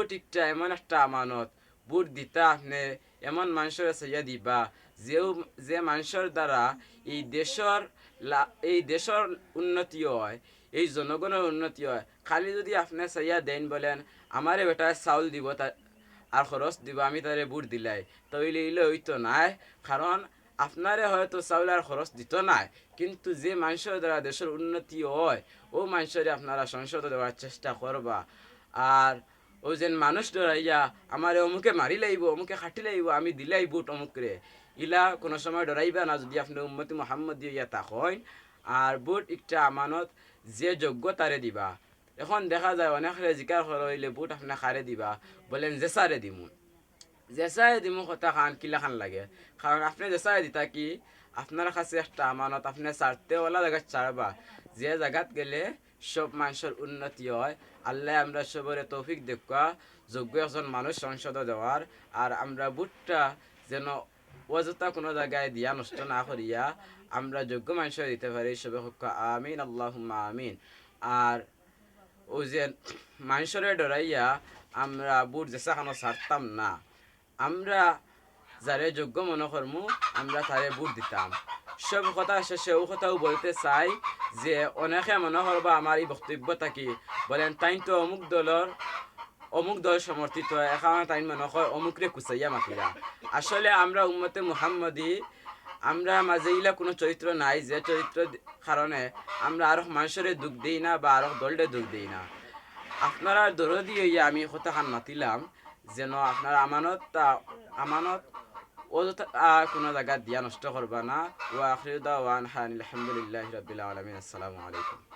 বুট একটা এমন একটা আমানত, বুট দিতা আপনি এমন মানুষের চাইয়া দিবা যে মানুষের দ্বারা এই দেশের এই দেশের উন্নতি হয়, এই জনগণের উন্নতি হয়। খালি যদি আপনি চাইয়া দেন বলেন আমারে বেটা চাউল দিব আর খরচ দিব, আমি তারে বুট দিলাই, তইলে ইলে হইতো নাই। কারণ আপনারে হয়তো চাউল আর খরচ দিত নাই, কিন্তু যে মানুষের দ্বারা দেশের উন্নতি হয় ও মানুষের আপনারা সংসদ দেওয়ার চেষ্টা করবা। আর ও যেন মানুষ ডরাইয়া আমার অমুকে মারি লাইব, অমুকে খাটি লাইব, আমি দিলাই বুট অমুকরে, ইলা কোনো সময় ডরাইবা না যদি আপনি উম্মতি মোহাম্মদ ইয়া তাকইন। আর বুট একটা আমানত, যে যোগ্য তারে দিবা। এখন দেখা যায় অনেক জিকার হইলে বুট আপনি খারে দিবা, বলেন যে সারে দিমু, জেসাই দিমু কথা খান কিলা খান লাগে। কারণ আপনি জেসাই দিতা কি আপনার কাছে একটা আমানত, আপনি ছাড়তে ওলা জায়গায় ছাড়বা যে জায়গাত গেলে সব মানুষের উন্নতি হয়। আল্লাহ আমরা সবরে তৌফিক দেখা যোগ্য একজন মানুষ সংসদ দেওয়ার। আর আমরা বুটটা যেন অযথা কোনো জায়গায় দিয়া নষ্ট না করিয়া আমরা যোগ্য মানুষের দিতে পারি। সবে আমিন, আল্লাহুম্মা আমিন। আর ও যে মানুষের ডরাইয়া আমরা বুট জেসা খানো ছাড়তাম না, আমরা যারে যোগ্য মনে করমু আমরা তারে বুট দিতাম। সব কথা শেষে ও কথাও বলতে চাই যে অনেকে মনে করবা আমার এই বক্তব্য থাকি বলেন তাই তো অমুক দল সমর্থিত, এখানে তাই মনে হয় অমুকরে কুচাইয়া মাতিরা। আসলে আমরা উম্মতে মুহাম্মদি, আমরা মাঝে ইলা কোনো চরিত্র নাই যে চরিত্র কারণে আমরা আরো মানুষের দুঃখ দিই না বা আরো দলটে দুঃখ দিই না। আপনারা দরদি হইয়া আমি কথা খান মাতিলাম যেন আপনার আমানত অযথা কোনো জায়গা দিয়া নষ্ট করবা না। ওয়া আখিরু দাওয়ানা আলহামদুলিল্লাহি রাব্বিল আলামিন। আসসালামু আলাইকুম।